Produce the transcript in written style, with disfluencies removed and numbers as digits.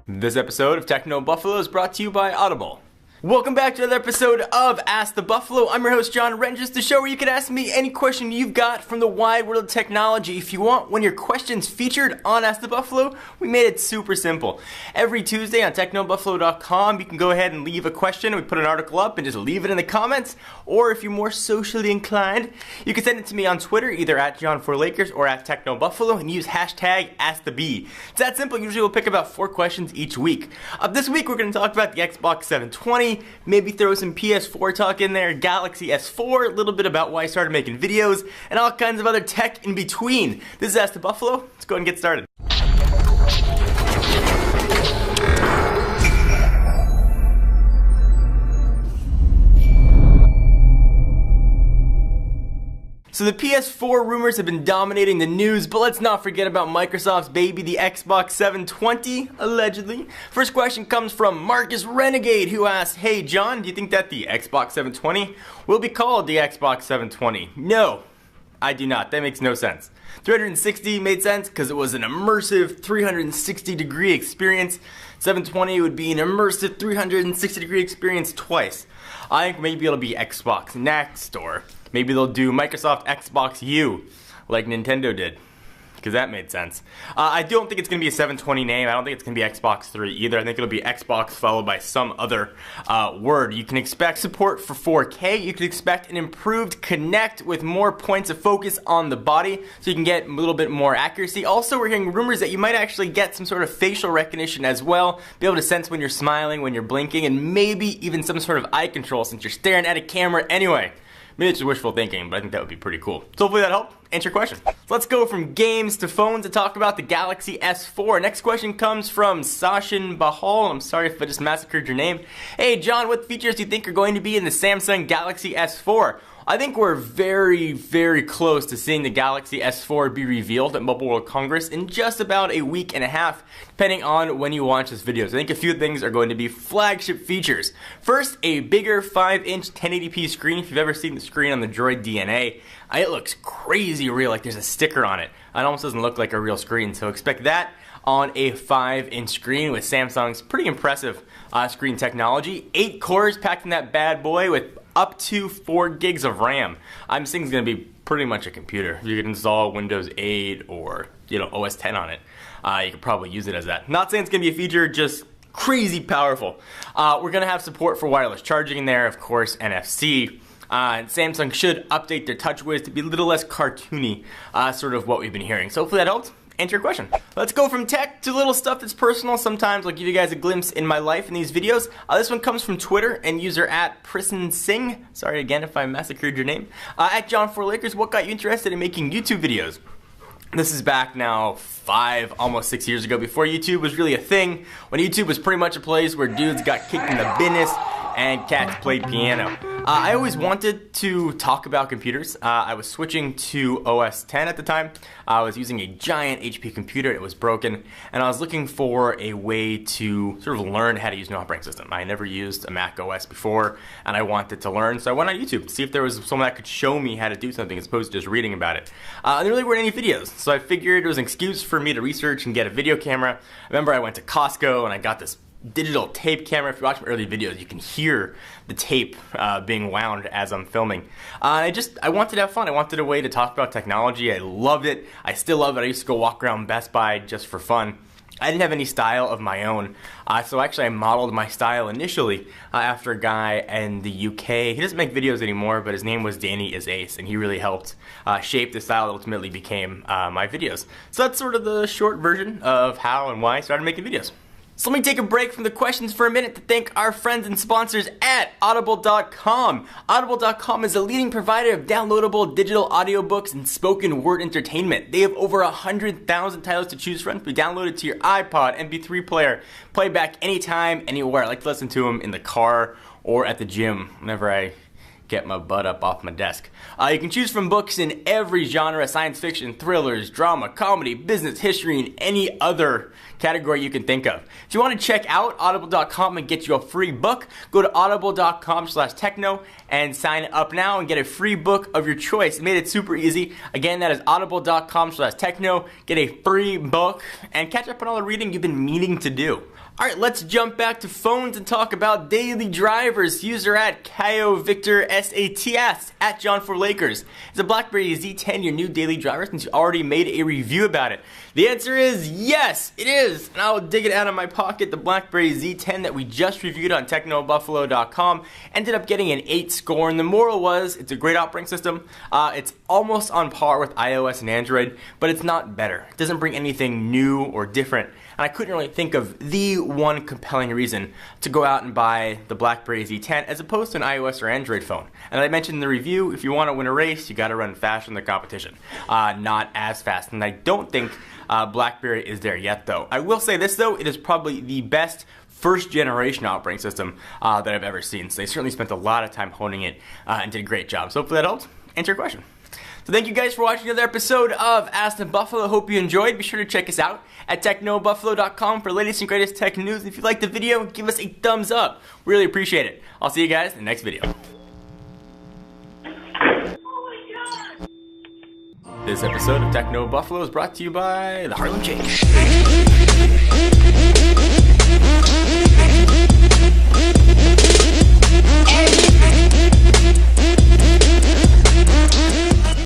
This episode of Techno Buffalo is brought to you by Audible. Welcome back to another episode of Ask the Buffalo. I'm your host, John Renges, the show where you can ask me any question you've got from the wide world of technology. If you want one of your questions featured on Ask the Buffalo, we made it super simple. Every Tuesday on technobuffalo.com, you can go ahead and leave a question. We put an article up and just leave it in the comments. Or if you're more socially inclined, you can send it to me on Twitter, either at John4Lakers or at TechnoBuffalo, and use hashtag AskTheB. It's that simple. Usually we'll pick about 4 questions each week. This week we're going to talk about the Xbox 720. Maybe throw some PS4 talk in there, Galaxy S4, a little bit about why I started making videos, and all kinds of other tech in between. This is Ask the Buffalo. Let's go ahead and get started. So the PS4 rumors have been dominating the news, but let's not forget about Microsoft's baby, the Xbox 720, allegedly. First question comes from Marcus Renegade, who asks, "Hey John, do you think that the Xbox 720 will be called the Xbox 720? No, I do not. That makes no sense. 360 made sense because it was an immersive 360-degree experience. 720 would be an immersive 360-degree experience twice. I think maybe it'll be Xbox Next, or maybe they'll do Microsoft Xbox U, like Nintendo did, because that made sense. I don't think it's going to be a 720 name. I don't think it's going to be Xbox 3 either. I think it'll be Xbox followed by some other word. You can expect support for 4K. You can expect an improved Kinect with more points of focus on the body, so you can get a little bit more accuracy. Also, we're hearing rumors that you might actually get some sort of facial recognition as well, be able to sense when you're smiling, when you're blinking, and maybe even some sort of eye control since you're staring at a camera anyway. Maybe it's just wishful thinking, but I think that would be pretty cool. So hopefully that helped answer your question. So let's go from games to phones to talk about the Galaxy S4. Next question comes from Sachin Bahal. I'm sorry if I just massacred your name. Hey John, what features do you think are going to be in the Samsung Galaxy S4? I think we're very, very close to seeing the Galaxy S4 be revealed at Mobile World Congress in just about a week and a half, depending on when you watch this video. So I think a few things are going to be flagship features. First, a bigger 5-inch 1080p screen. If you've ever seen the screen on the Droid DNA, it looks crazy real, like there's a sticker on it. It almost doesn't look like a real screen, so expect that on a 5-inch screen with Samsung's pretty impressive screen technology. 8 cores packed in that bad boy with up to 4 gigs of RAM. This thing's gonna be pretty much a computer. You can install Windows 8 or OS 10 on it. You could probably use it as that. Not saying it's gonna be a feature, just crazy powerful. We're gonna have support for wireless charging in there, of course, NFC. And Samsung should update their TouchWiz to be a little less cartoony, sort of what we've been hearing. So hopefully that helped answer your question. Let's go from tech to little stuff that's personal. Sometimes I'll give you guys a glimpse in my life in these videos. This one comes from Twitter and user at Prison Singh. Sorry again if I massacred your name. At John4Lakers, what got you interested in making YouTube videos? This is back now 5, almost 6 years ago, before YouTube was really a thing, when YouTube was pretty much a place where dudes got kicked in the business and cats played piano. I always wanted to talk about computers. I was switching to OS 10 at the time. I was using a giant HP computer. It was broken, and I was looking for a way to sort of learn how to use an operating system. I never used a Mac OS before, and I wanted to learn, so I went on YouTube to see if there was someone that could show me how to do something as opposed to just reading about it. And there really weren't any videos, so I figured it was an excuse for me to research and get a video camera. I remember I went to Costco and I got this digital tape camera. If you watch my early videos, you can hear the tape being wound as I'm filming. I wanted to have fun. I wanted a way to talk about technology. I loved it. I still love it. I used to go walk around Best Buy just for fun. I didn't have any style of my own, so actually I modeled my style initially after a guy in the UK. He doesn't make videos anymore, but his name was Danny is Ace, and he really helped shape the style that ultimately became my videos. So that's sort of the short version of how and why I started making videos. So let me take a break from the questions for a minute to thank our friends and sponsors at Audible.com. Audible.com is a leading provider of downloadable digital audiobooks and spoken word entertainment. They have over 100,000 titles to choose from. You download it to your iPod, MP3 player, play back anytime, anywhere. I like to listen to them in the car or at the gym whenever I get my butt up off my desk. You can choose from books in every genre: science fiction, thrillers, drama, comedy, business, history, and any other category you can think of. If you want to check out audible.com and get you a free book, go to audible.com/techno and sign up now and get a free book of your choice. It made it super easy. Again, that is audible.com/techno. Get a free book and catch up on all the reading you've been meaning to do. Alright, let's jump back to phones and talk about daily drivers. User at Kyo Victor SATS at John4Lakers. Is the BlackBerry Z10 your new daily driver since you already made a review about it? The answer is yes, it is. And I'll dig it out of my pocket. The BlackBerry Z10 that we just reviewed on TechnoBuffalo.com ended up getting an 8 score, and the moral was it's a great operating system. It's almost on par with iOS and Android, but it's not better. It doesn't bring anything new or different. And I couldn't really think of the one compelling reason to go out and buy the BlackBerry Z10 as opposed to an iOS or Android phone. And I mentioned in the review, if you want to win a race, you got to run faster than the competition. Not as fast. And I don't think BlackBerry is there yet, though. I will say this, though, it is probably the best first generation operating system that I've ever seen. So they certainly spent a lot of time honing it and did a great job. So hopefully that helps answer your question. So thank you guys for watching another episode of Ask the Buffalo. Hope you enjoyed. Be sure to check us out at TechnoBuffalo.com for latest and greatest tech news. If you liked the video, give us a thumbs up. Really appreciate it. I'll see you guys in the next video. This episode of Techno Buffalo is brought to you by the Harlem Shake.